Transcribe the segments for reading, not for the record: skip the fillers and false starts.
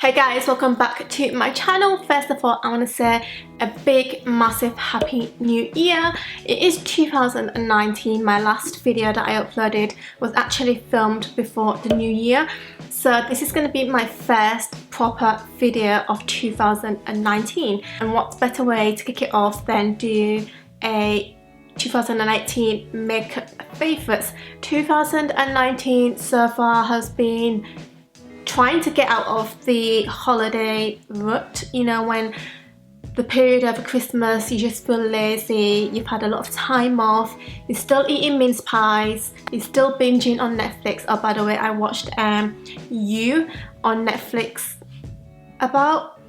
Hey guys, welcome back to my channel. First of all, I want to say a big massive happy new year. It is 2019. My last video that I uploaded was actually filmed before the new year, so this is going to be my first proper video of 2019, and what better way to kick it off than do a 2018 makeup favorites. 2019 so far has been trying to get out of the holiday rut, you know, when the period over Christmas you just feel lazy, you've had a lot of time off, you're still eating mince pies, you're still binging on Netflix. Oh, by the way, I watched You on Netflix about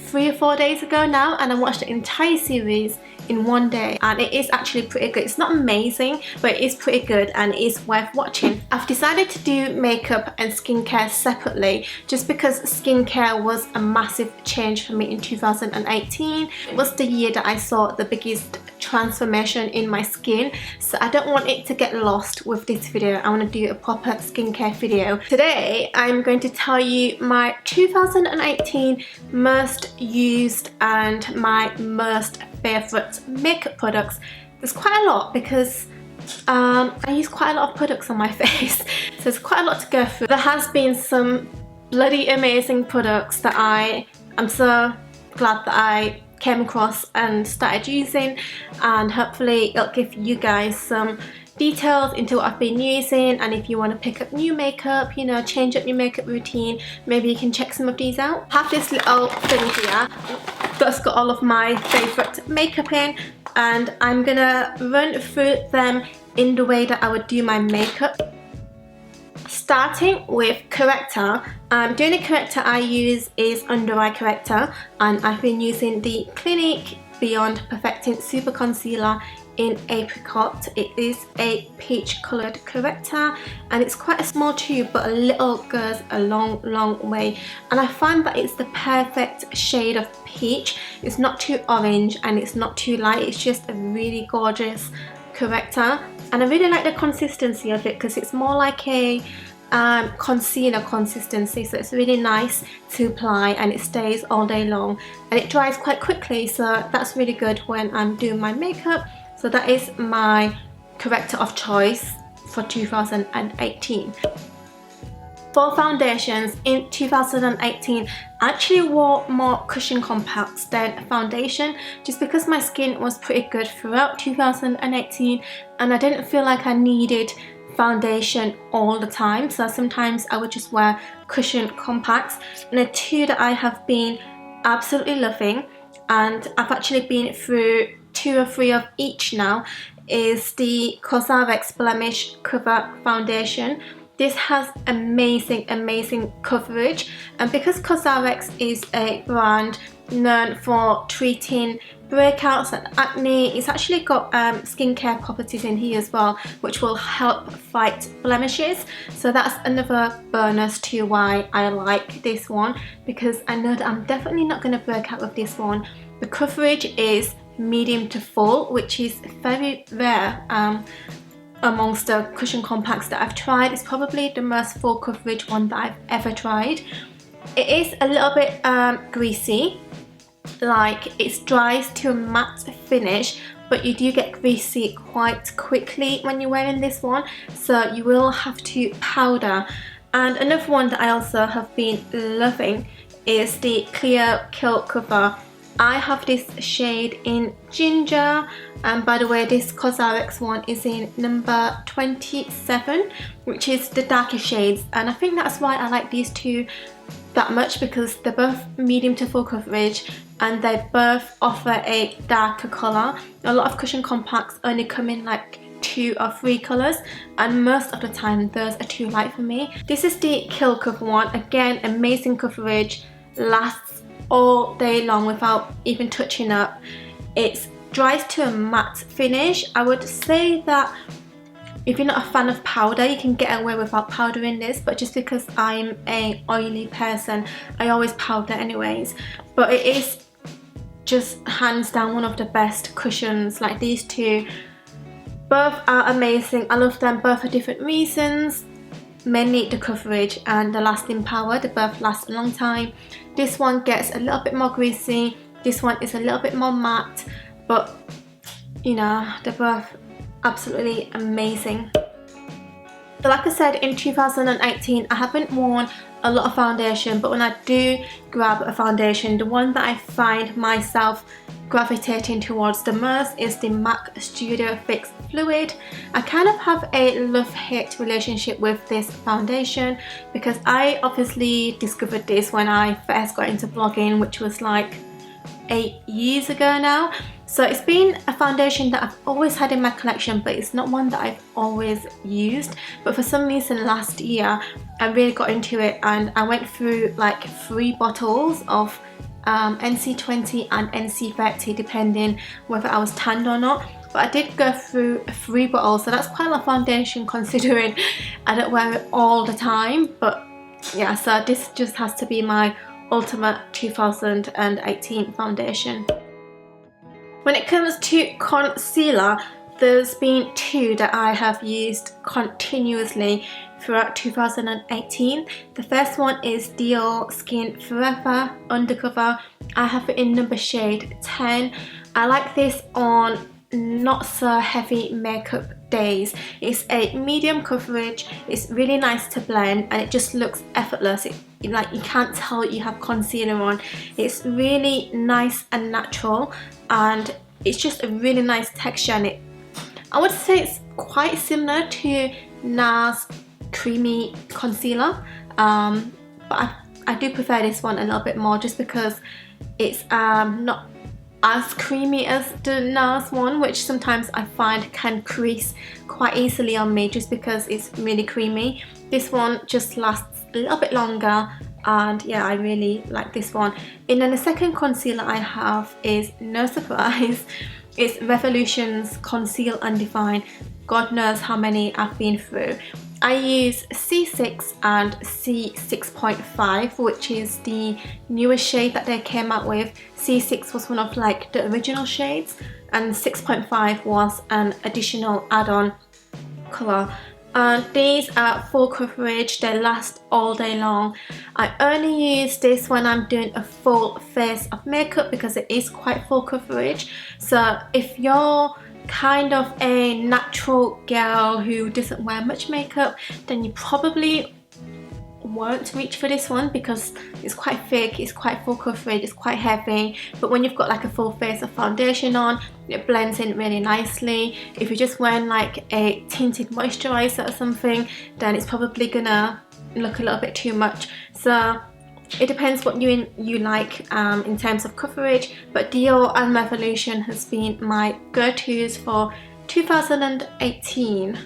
3 or 4 days ago now, and I watched the entire series in one day, and it is actually pretty good. It's not amazing, but it is pretty good and it is worth watching. I've decided to do makeup and skincare separately just because skincare was a massive change for me in 2018. It was the year that I saw the biggest transformation in my skin, so I don't want it to get lost with this video. I want to do a proper skincare video. Today I'm going to tell you my 2018 most used and my most favorite makeup products. There's quite a lot because I use quite a lot of products on my face, so there's quite a lot to go through. There has been some bloody amazing products that I am so glad that I came across and started using, and hopefully it'll give you guys some details into what I've been using, and if you want to pick up new makeup, you know, change up your makeup routine, maybe you can check some of these out. I have this little thing here that's got all of my favourite makeup in, and I'm gonna run through them in the way that I would do my makeup. Starting with corrector. The only corrector I use is under eye corrector, and I've been using the Clinique Beyond Perfecting Super Concealer in Apricot. It is a peach coloured corrector, and it's quite a small tube, but a little goes a long way, and I find that it's the perfect shade of peach. It's not too orange and it's not too light. It's just a really gorgeous corrector, and I really like the consistency of it because it's more like a concealer consistency, so it's really nice to apply and it stays all day long, and it dries quite quickly, so that's really good when I'm doing my makeup. So that is my corrector of choice for 2018. For foundations in 2018, I actually wore more cushion compacts than foundation just because my skin was pretty good throughout 2018 and I didn't feel like I needed foundation all the time, so sometimes I would just wear cushion compacts. And the two that I have been absolutely loving, and I've actually been through 2 or 3 of each now, is the Cosrx Blemish Cover Foundation. This has amazing coverage, and because Cosrx is a brand known for treating breakouts and acne, it's actually got skincare properties in here as well, which will help fight blemishes. So that's another bonus to why I like this one, because I know that I'm definitely not going to break out with this one. The coverage is medium to full, which is very rare amongst the cushion compacts that I've tried. It's probably the most full coverage one that I've ever tried. It is a little bit greasy, like it dries to a matte finish, but you do get greasy quite quickly when you're wearing this one, so you will have to powder. And another one that I also have been loving is the Clear Kill Cover. I have this shade in Ginger, and by the way, this Cosrx one is in number 27, which is the darker shades, and I think that's why I like these two that much, because they're both medium to full coverage and they both offer a darker colour. A lot of cushion compacts only come in like 2 or 3 colours, and most of the time those are too light for me. This is the Kill Cover one. Again, amazing coverage, lasts all day long without even touching up. It dries to a matte finish. I would say that if you're not a fan of powder, you can get away without powdering this, but just because I'm an oily person, I always powder anyways. But it is just hands down one of the best cushions. Like, these two both are amazing. I love them both for different reasons. mainly the coverage and the lasting power. They both last a long time. This one gets a little bit more greasy, this one is a little bit more matte, but you know, they're both absolutely amazing. So like I said, in 2018 I haven't worn a lot of foundation, but when I do grab a foundation, the one that I find myself gravitating towards the most is the MAC Studio Fix Fluid. I kind of have a love-hate relationship with this foundation because I obviously discovered this when I first got into blogging, which was like 8 years ago now. So it's been a foundation that I've always had in my collection, but it's not one that I've always used. But for some reason last year I really got into it and I went through like 3 bottles of NC20 and NC30 depending whether I was tanned or not. But I did go through 3 bottles, so that's quite a lot of foundation considering I don't wear it all the time. But yeah, so this just has to be my ultimate 2018 foundation. When it comes to concealer, there's been 2 that I have used continuously throughout 2018. The first one is Dior Skin Forever Undercover. I have it in number shade 10. I like this on not so heavy makeup days. It's a medium coverage, it's really nice to blend and it just looks effortless. Like you can't tell you have concealer on. It's really nice and natural and it's just a really nice texture, and I would say it's quite similar to NARS creamy concealer, but I do prefer this one a little bit more just because it's not as creamy as the NARS one, which sometimes I find can crease quite easily on me just because it's really creamy. This one just lasts a little bit longer and yeah, I really like this one. And then the second concealer I have is, no surprise, it's Revolution's Conceal and Define. God knows how many I've been through. I use C6 and C6.5, which is the newest shade that they came out with. C6 was one of like the original shades and 6.5 was an additional add-on colour. These are full coverage, they last all day long. I only use this when I'm doing a full face of makeup because it is quite full coverage. So if you're kind of a natural girl who doesn't wear much makeup, then you probably won't reach for this one because it's quite thick, it's quite full coverage, it's quite heavy. But when you've got like a full face of foundation on, it blends in really nicely. If you're just wearing like a tinted moisturizer or something, then it's probably gonna look a little bit too much. So it depends what you like in terms of coverage, but Dior and Revolution has been my go-tos for 2018.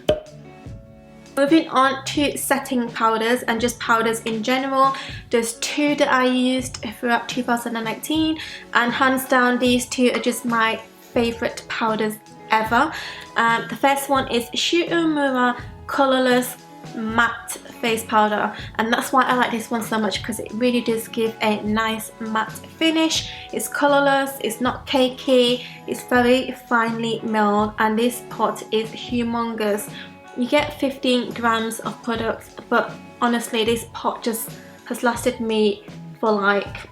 Moving on to setting powders and just powders in general, there's 2 that I used throughout 2019 and hands down these 2 are just my favourite powders ever. The first one is Shu Uemura Colourless Matte Face Powder, and that's why I like this one so much because it really does give a nice matte finish. It's colourless, it's not cakey, it's very finely milled, and this pot is humongous. You get 15 grams of products, but honestly this pot just has lasted me for like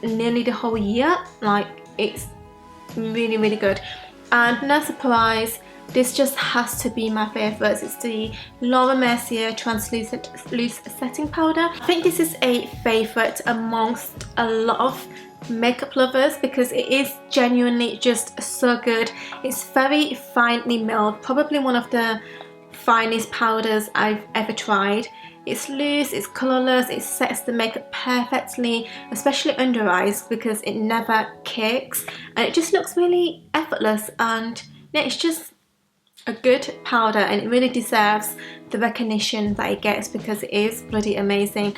nearly the whole year. Like it's really, really good. And no surprise, this just has to be my favourite. It's the Laura Mercier Translucent Loose Setting Powder. I think this is a favourite amongst a lot of makeup lovers because it is genuinely just so good. It's very finely milled, probably one of the finest powders I've ever tried. It's loose, it's colourless, it sets the makeup perfectly, especially under eyes because it never cakes and it just looks really effortless, and yeah, it's just a good powder and it really deserves the recognition that it gets because it is bloody amazing.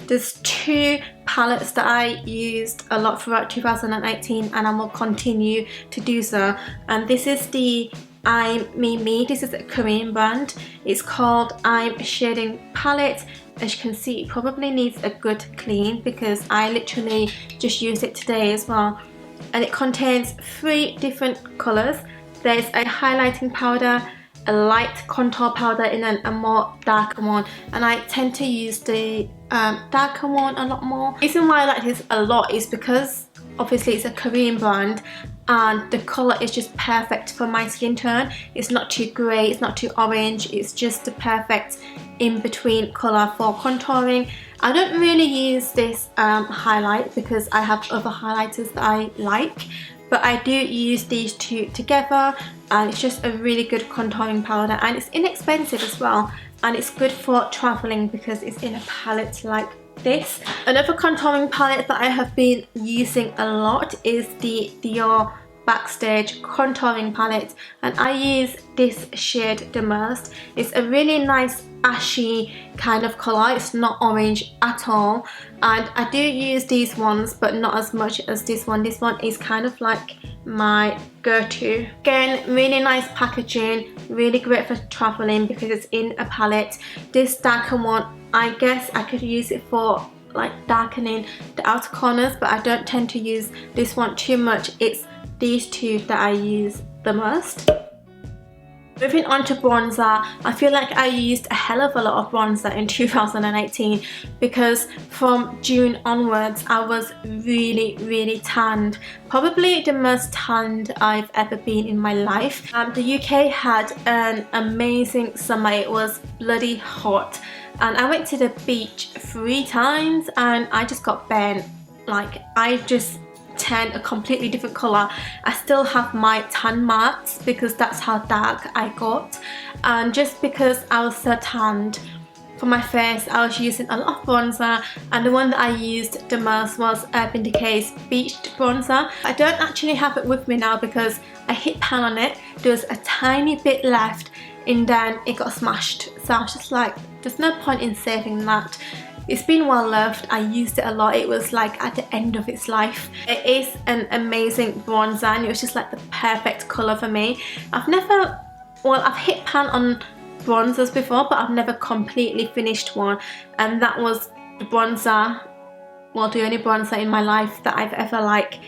There's 2 palettes that I used a lot throughout 2018 and I will continue to do so, and this is the I'm Me. This is a Korean brand. It's called I'm Shading Palette. As you can see, it probably needs a good clean because I literally just used it today as well. And it contains 3 different colours. There's a highlighting powder, a light contour powder and then a more darker one, and I tend to use the darker one a lot more. The reason why I like this a lot is because obviously it's a Korean brand and the colour is just perfect for my skin tone. It's not too grey, it's not too orange, it's just the perfect in-between colour for contouring. I don't really use this highlight because I have other highlighters that I like, but I do use these two together, and it's just a really good contouring powder, and it's inexpensive as well, and it's good for travelling because it's in a palette like this. Another contouring palette that I have been using a lot is the Dior Backstage contouring palette, and I use this shade the most. It's a really nice ashy kind of colour, it's not orange at all, and I do use these ones but not as much as this one. This one is kind of like my go-to. Again, really nice packaging, really great for travelling because it's in a palette. This darker one, I guess I could use it for like darkening the outer corners, but I don't tend to use this one too much. It's these two that I use the most. Moving on to bronzer, I feel like I used a hell of a lot of bronzer in 2018 because from June onwards I was really tanned. Probably the most tanned I've ever been in my life. The UK had an amazing summer, it was bloody hot, and I went to the beach 3 times and I just got burnt. Like, I just turned a completely different colour. I still have my tan marks because that's how dark I got, and just because I was so tanned, for my face I was using a lot of bronzer, and the one that I used the most was Urban Decay's Beached bronzer. I don't actually have it with me now because I hit pan on it, there was a tiny bit left and then it got smashed, so I was just like, there's no point in saving that. It's been well loved, I used it a lot, it was like at the end of its life. It is an amazing bronzer and it was just like the perfect colour for me. I've hit pan on bronzers before, but I've never completely finished one, and that was the bronzer, well, the only bronzer in my life that I've ever like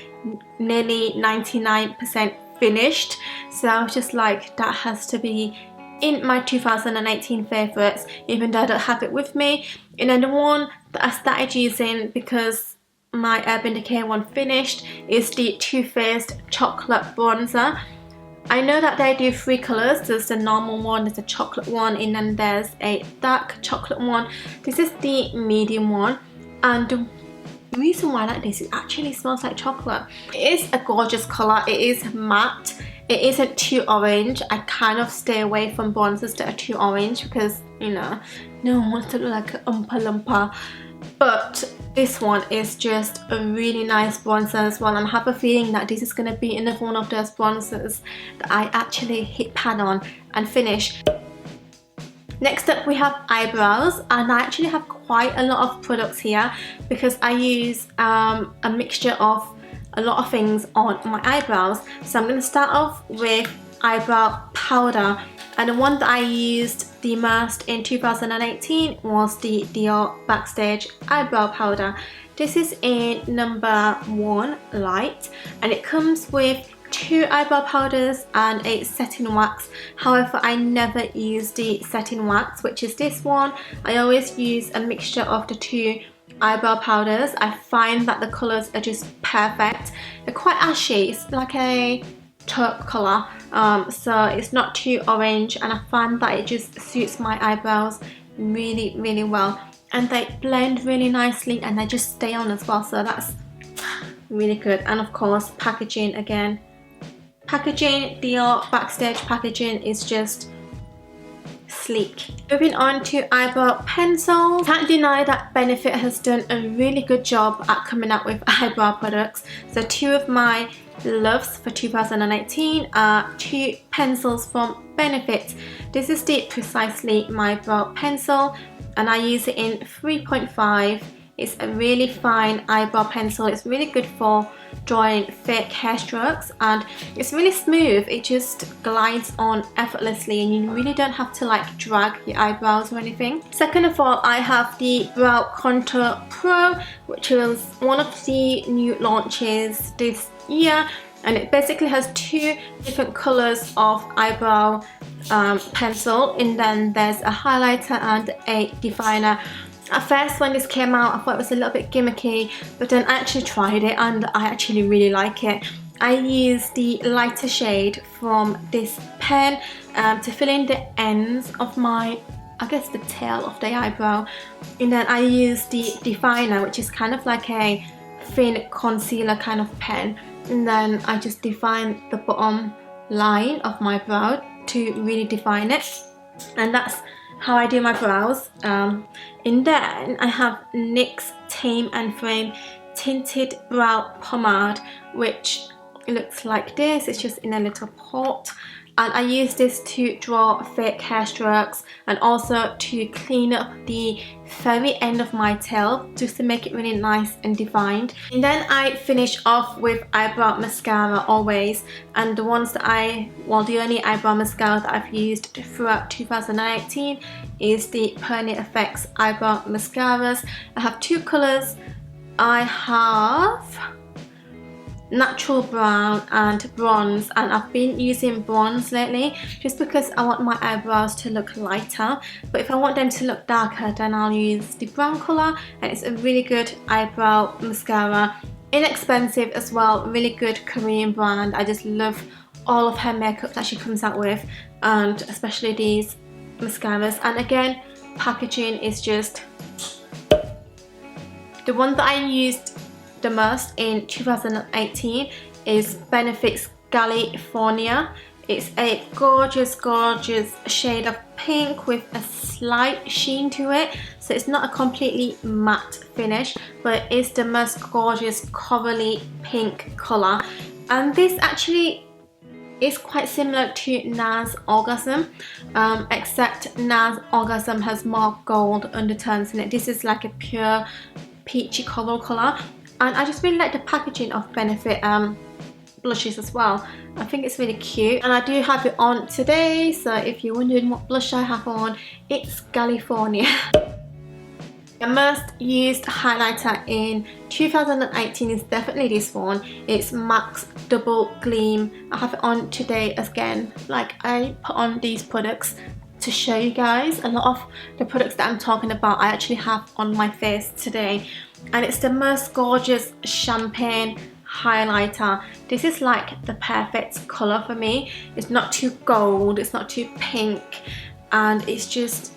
nearly 99% finished. So I was just like, that has to be in my 2018 favourites, even though I don't have it with me. And then the one that I started using because my Urban Decay one finished is the Too Faced Chocolate Bronzer. I know that they do 3 colours, there's the normal one, there's a chocolate one, and then there's a dark chocolate one. This is the medium one, and the reason why I like this, it actually smells like chocolate. It is a gorgeous colour, it is matte. It isn't too orange. I kind of stay away from bronzers that are too orange because, you know, no one wants to look like an Oompa Loompa. But this one is just a really nice bronzer as well, and I have a feeling that this is going to be another one of those bronzers that I actually hit pan on and finish. Next up we have eyebrows, and I actually have quite a lot of products here because I use a mixture of a lot of things on my eyebrows. So I'm going to start off with eyebrow powder, and the one that I used the most in 2018 was the Dior Backstage eyebrow powder. This is in number 1 light, and it comes with 2 eyebrow powders and a setting wax. However, I never use the setting wax, which is this one. I always use a mixture of the 2 eyebrow powders. I find that the colours are just perfect. They're quite ashy, it's like a taupe colour, so it's not too orange, and I find that it just suits my eyebrows really well, and they blend really nicely and they just stay on as well, so that's really good. And of course, packaging again. Packaging, Dior Backstage packaging is just sleek. Moving on to eyebrow pencils. Can't deny that Benefit has done a really good job at coming out with eyebrow products. So 2 of my loves for 2018 are 2 pencils from Benefit. This is the Precisely My Brow pencil, and I use it in 3.5. It's a really fine eyebrow pencil. It's really good for drawing fake hair strokes, and it's really smooth. It just glides on effortlessly and you really don't have to like drag your eyebrows or anything. Second of all, I have the Brow Contour Pro, which was one of the new launches this year, and it basically has 2 different colours of eyebrow pencil, and then there's a highlighter and a definer. At first when this came out I thought it was a little bit gimmicky, but then I actually tried it and I actually really like it. I use the lighter shade from this pen to fill in the ends of my, I guess the tail of the eyebrow, and then I use the definer, which is kind of like a thin concealer kind of pen, and then I just define the bottom line of my brow to really define it, and that's how I do my brows. And then I have NYX Tame and Frame Tinted Brow Pomade, which looks like this. It's just in a little pot, and I use this to draw fake hair strokes and also to clean up the very end of my tail, just to make it really nice and defined. And then I finish off with eyebrow mascara always, and the ones that the only eyebrow mascara that I've used throughout 2018 is the Permanent Effects eyebrow mascaras. I have two colours. I have natural brown and bronze, and I've been using bronze lately just because I want my eyebrows to look lighter, but if I want them to look darker then I'll use the brown colour, and it's a really good eyebrow mascara, inexpensive as well, really good Korean brand. I just love all of her makeup that she comes out with, and especially these mascaras. And again, packaging is just the one that I used the most in 2018 is Benefit's California. It's a gorgeous shade of pink with a slight sheen to it, so it's not a completely matte finish, but it's the most gorgeous corally pink colour. And this actually is quite similar to NARS Orgasm, except NARS Orgasm has more gold undertones in it. This is like a pure peachy coral colour. And I just really like the packaging of Benefit blushes as well. I think it's really cute, and I do have it on today, so if you're wondering what blush I have on, it's California. The most used highlighter in 2018 is definitely this one. It's MAC's Double Gleam. I have it on today again. Like, I put on these products to show you guys. A lot of the products that I'm talking about I actually have on my face today, and it's the most gorgeous champagne highlighter. This is like the perfect colour for me. It's not too gold, it's not too pink, and it's just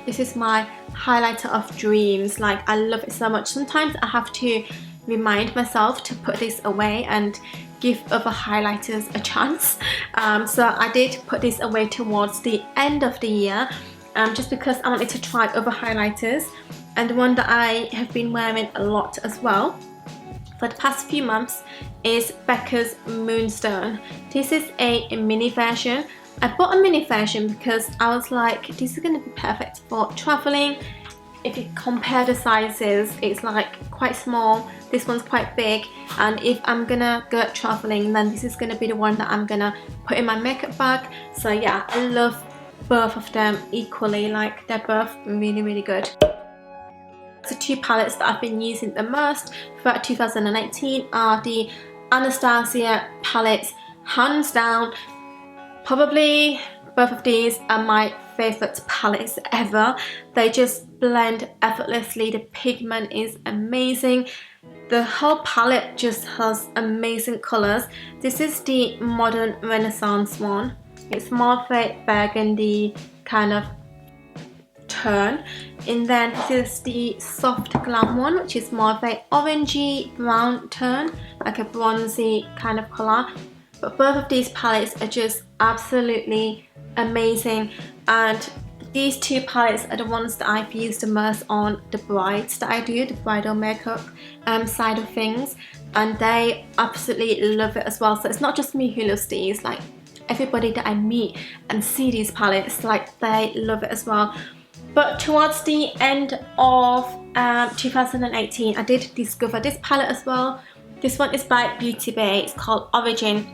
this is my highlighter of dreams. Like, I love it so much. Sometimes I have to remind myself to put this away and give other highlighters a chance. So I did put this away towards the end of the year, just because I wanted to try other highlighters. And the one that I have been wearing a lot as well for the past few months is Becca's Moonstone. This is a mini version. I bought a mini version because I was like, this is going to be perfect for traveling. If you compare the sizes, it's like quite small, this one's quite big, and if I'm gonna go traveling, then this is gonna be the one that I'm gonna put in my makeup bag. So yeah, I love both of them equally. Like, they're both really good. The two palettes that I've been using the most throughout 2018 are the Anastasia palettes. Hands down, probably both of these are my favourite palettes ever. They just blend effortlessly, the pigment is amazing, the whole palette just has amazing colours. This is the Modern Renaissance one. It's more of a burgundy kind of turn, and then this is the Soft Glam one, which is more of a orangey brown turn, like a bronzy kind of colour. But both of these palettes are just absolutely amazing, and these two palettes are the ones that I've used the most on the brides that I do, the bridal makeup side of things, and they absolutely love it as well. So it's not just me who loves these, like everybody that I meet and see these palettes, like they love it as well. But towards the end of 2018, I did discover this palette as well. This one is by Beauty Bay, it's called Origin,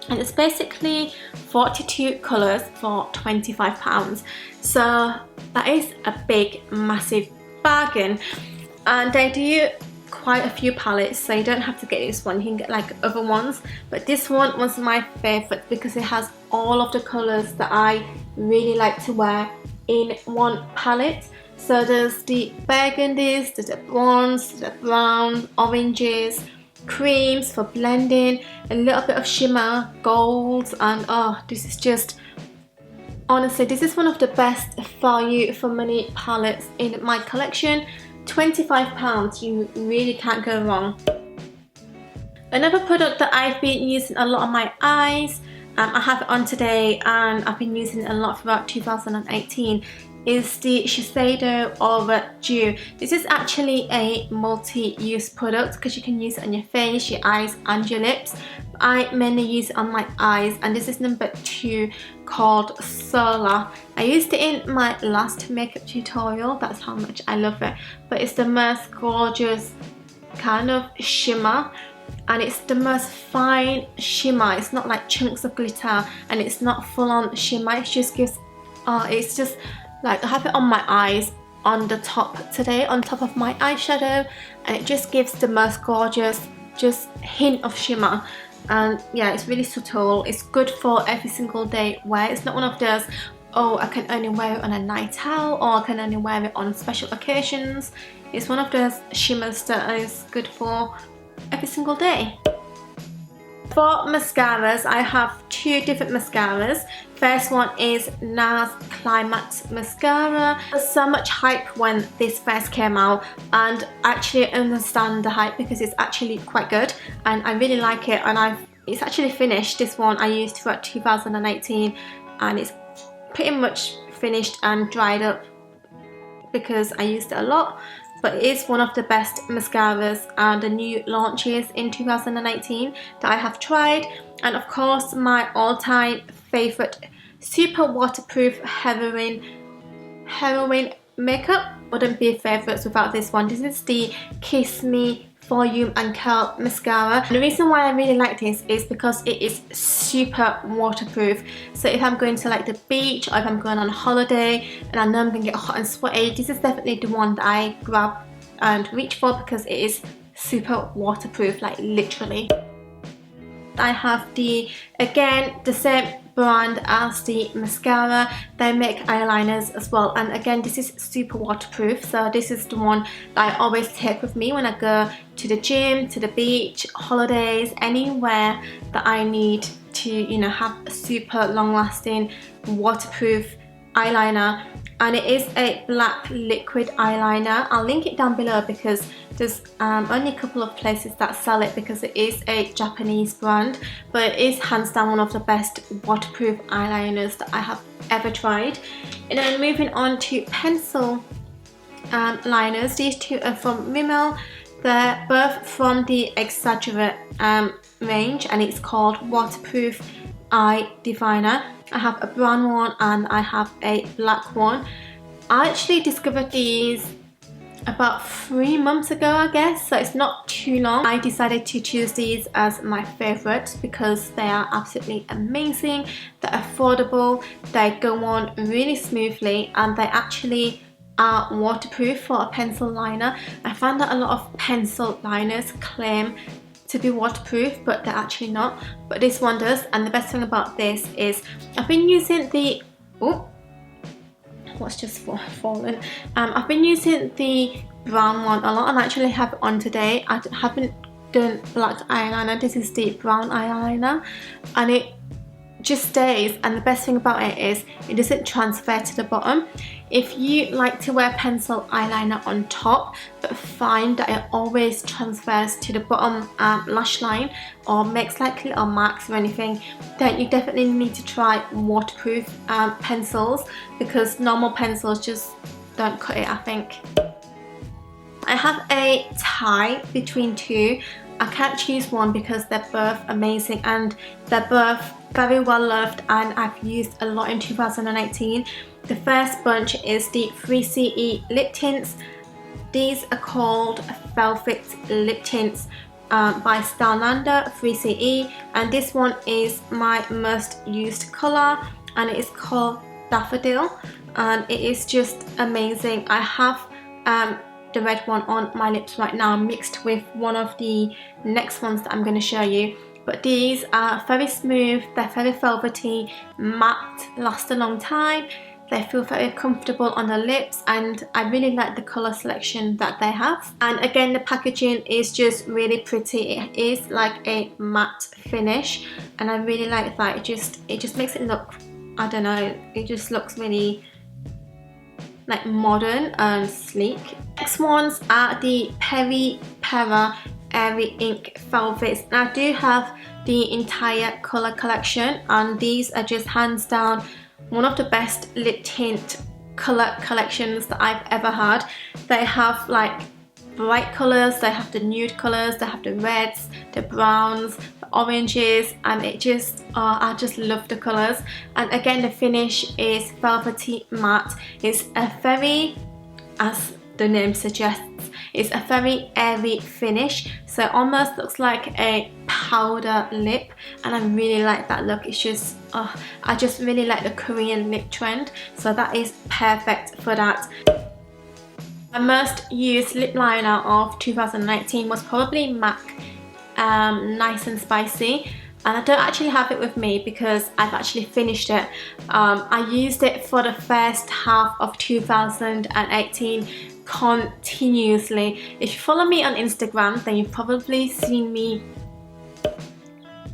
and it's basically 42 colours for £25. So that is a big massive bargain, and they do quite a few palettes, so you don't have to get this one, you can get like other ones, but this one was my favorite because it has all of the colors that I really like to wear in one palette. So there's the burgundies, there's the bronze, the brown, oranges, creams for blending, a little bit of shimmer, golds, and oh, this is just, honestly, this is one of the best value for money palettes in my collection. £25, you really can't go wrong. Another product that I've been using a lot on my eyes, I have it on today and I've been using it a lot throughout 2018, is the Shiseido Aura Dew. This is actually a multi-use product because you can use it on your face, your eyes and your lips. I mainly use it on my eyes, and this is number 2 called Solar. I used it in my last makeup tutorial, that's how much I love it. But it's the most gorgeous kind of shimmer, and it's the most fine shimmer. It's not like chunks of glitter, and it's not full on shimmer. It just gives, it's just like, I have it on my eyes on the top today, on top of my eyeshadow, and it just gives the most gorgeous just hint of shimmer. And yeah, it's really subtle. It's good for every single day wear. It's not one of those, oh, I can only wear it on a night out, or I can only wear it on special occasions. It's one of those shimmers that is good for every single day. For mascaras, I have 2 different mascaras. First one is NARS Climax Mascara. There's so much hype when this first came out, and actually I understand the hype because it's actually quite good and I really like it, and it's actually finished. This one I used throughout 2018 and it's pretty much finished and dried up because I used it a lot. But it is one of the best mascaras and the new launches in 2018 that I have tried. And of course, my all-time favorite super waterproof heroin makeup wouldn't be favorites without this one. This is the Kiss Me Volume and Curl Mascara. And the reason why I really like this is because it is super waterproof. So if I'm going to like the beach, or if I'm going on holiday and I know I'm going to get hot and sweaty, this is definitely the one that I grab and reach for because it is super waterproof, like literally. I have again the same brand as the mascara. They make eyeliners as well, and again this is super waterproof, so this is the one that I always take with me when I go to the gym, to the beach, holidays, anywhere that I need to, you know, have a super long lasting waterproof eyeliner. And it is a black liquid eyeliner. I'll link it down below because there's only a couple of places that sell it because it is a Japanese brand, but it is hands down one of the best waterproof eyeliners that I have ever tried. And then moving on to pencil liners, these 2 are from Rimmel. They're both from the Exaggerate range, and it's called Waterproof Eye Diviner. I have a brown one and I have a black one. I actually discovered these about 3 months ago, I guess, so it's not too long. I decided to choose these as my favourites because they are absolutely amazing, they're affordable, they go on really smoothly, and they actually are waterproof for a pencil liner. I found that a lot of pencil liners claim to be waterproof, but they're actually not, but this one does. And the best thing about this is I've been using the what's just fallen. I've been using the brown one a lot, and I actually have it on today. I haven't done black eyeliner. This is the brown eyeliner, and it just stays, and the best thing about it is it doesn't transfer to the bottom. If you like to wear pencil eyeliner on top but find that it always transfers to the bottom lash line or makes like little marks or anything, then you definitely need to try waterproof pencils, because normal pencils just don't cut it, I think. I have a tie between 2. I can't choose one because they're both amazing and they're both very well loved, and I've used a lot in 2018. The first bunch is the 3CE lip tints. These are called Velvet Lip Tints by Stylander 3CE, and this one is my most used colour, and it is called Daffodil, and it is just amazing. I have the red one on my lips right now mixed with one of the next ones that I'm going to show you. But these are very smooth, they're very velvety, matte, last a long time. They feel very comfortable on the lips, and I really like the colour selection that they have. And again, the packaging is just really pretty. It is like a matte finish, and I really like that. It just makes it look, I don't know, it just looks really like modern and sleek. Next ones are the Peri Pera Airy Ink Velvets. And I do have the entire colour collection, and these are just hands down one of the best lip tint colour collections that I've ever had. They have like bright colours, they have the nude colours, they have the reds, the browns, the oranges, and it just, I just love the colours. And again, the finish is velvety matte. It's a very, as the name suggests, it's a very airy finish, so it almost looks like a powder lip, and I really like that look. It's just, I just really like the Korean lip trend, so that is perfect for that. My most used lip liner of 2019 was probably MAC Nice and Spicy, and I don't actually have it with me because I've actually finished it. I used it for the first half of 2018 continuously. If you follow me on Instagram, then you've probably seen me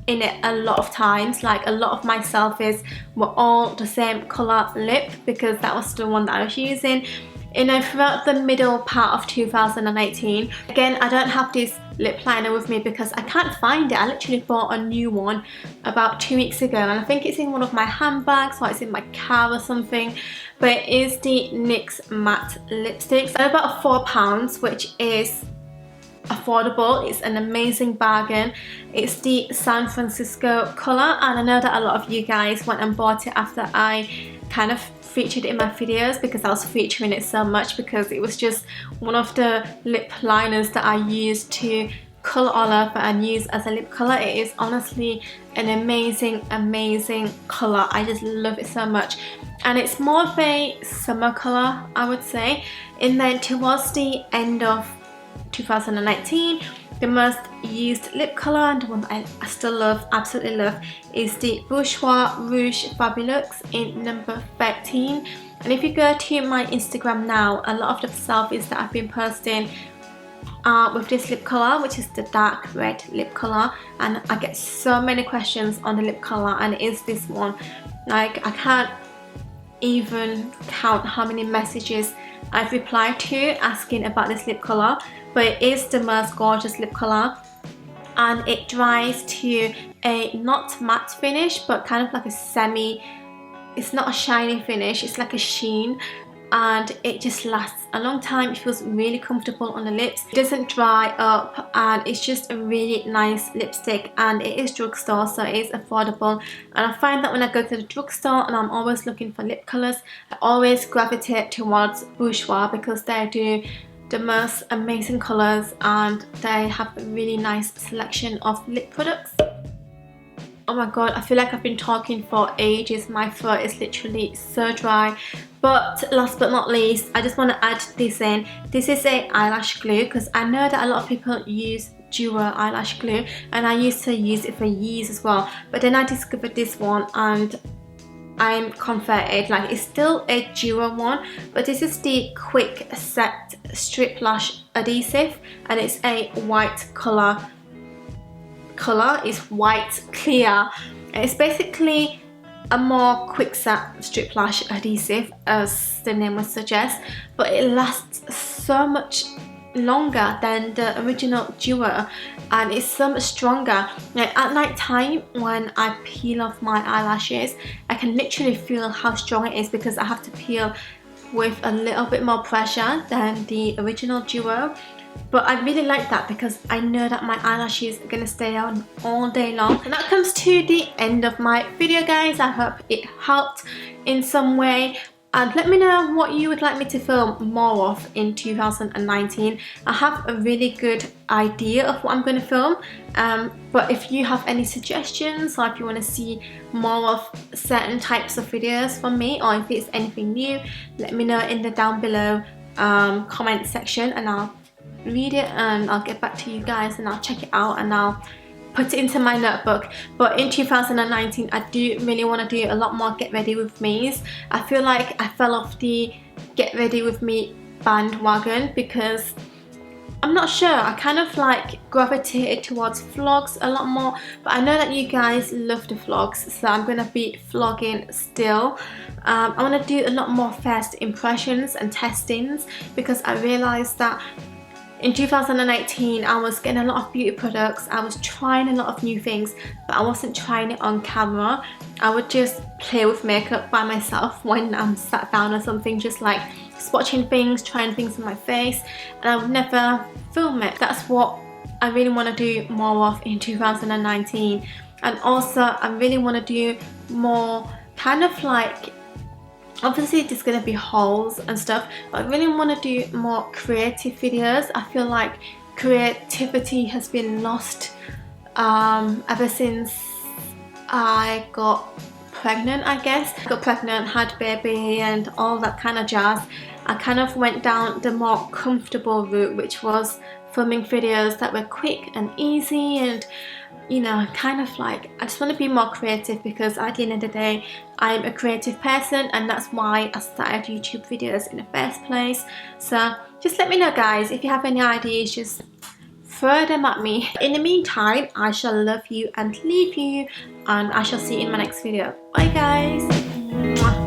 in it a lot of times. Like a lot of my selfies were all the same colour lip because that was the one that I was using. You know, throughout the middle part of 2018, again, I don't have this lip liner with me because I can't find it. I literally bought a new one about 2 weeks ago, and I think it's in one of my handbags or it's in my car or something. But it is the NYX matte lipsticks. They're about £4, which is affordable. It's an amazing bargain. It's the San Francisco colour, and I know that a lot of you guys went and bought it after I kind of featured it in my videos because I was featuring it so much, because it was just one of the lip liners that I used to colour all over and use as a lip colour. It is honestly an amazing colour. I just love it so much, and it's more of a summer colour, I would say. And then towards the end of 2019, the most used lip colour, and the one that I still love, absolutely love, is the Bourjois Rouge Fabulux in number 13. And if you go to my Instagram now, a lot of the selfies that I've been posting are with this lip colour, which is the dark red lip colour, and I get so many questions on the lip colour, and it is this one. Like, I can't even count how many messages I've replied to asking about this lip colour. But it is the most gorgeous lip colour, and it dries to a not matte finish, but kind of like a semi, it's not a shiny finish, it's like a sheen, and it just lasts a long time. It feels really comfortable on the lips. It doesn't dry up, and it's just a really nice lipstick, and it is drugstore, so it is affordable. And I find that when I go to the drugstore and I'm always looking for lip colours, I always gravitate towards Bourjois because they do the most amazing colours, and they have a really nice selection of lip products. Oh my god, I feel like I've been talking for ages. My throat is literally so dry. But last but not least, I just want to add this in. This is a eyelash glue, because I know that a lot of people use duo eyelash glue, and I used to use it for years as well. But then I discovered this one and I'm converted. Like, it's still a duo one, but this is the Quick Set Strip Lash Adhesive, and it's a white colour. It's white clear, and it's basically a more quick set strip lash adhesive, as the name would suggest, but it lasts so much longer than the original duo, and it's so much stronger. Like, at night time when I peel off my eyelashes, I can literally feel how strong it is, because I have to peel with a little bit more pressure than the original duo. But I really like that because I know that my eyelashes are going to stay on all day long. And that comes to the end of my video, guys. I hope it helped in some way. And let me know what you would like me to film more of in 2019. I have a really good idea of what I'm going to film. But if you have any suggestions, or if you want to see more of certain types of videos from me, or if it's anything new, let me know in the down below comment section, and I'll read it and I'll get back to you guys, and I'll check it out and I'll put it into my notebook. But in 2019 I do really want to do a lot more get ready with me's. I feel like I fell off the get ready with me bandwagon because I'm not sure, I kind of like gravitated towards vlogs a lot more, but I know that you guys love the vlogs, so I'm gonna be vlogging still. I want to do a lot more first impressions and testings because I realized that in 2018 I was getting a lot of beauty products, I was trying a lot of new things, but I wasn't trying it on camera. I would just play with makeup by myself when I'm sat down or something, just like swatching things, trying things on my face, and I would never film it. That's what I really want to do more of in 2019. And also I really want to do more kind of like, obviously there's going to be hauls and stuff, but I really want to do more creative videos. I feel like creativity has been lost ever since I got pregnant, I guess. I got pregnant, had baby and all that kind of jazz. I kind of went down the more comfortable route, which was filming videos that were quick and easy, and you know, kind of like, I just want to be more creative because at the end of the day I'm a creative person, and that's why I started YouTube videos in the first place. So just let me know guys, if you have any ideas, just throw them at me. In the meantime, I shall love you and leave you, and I shall see you in my next video. Bye guys. Mwah.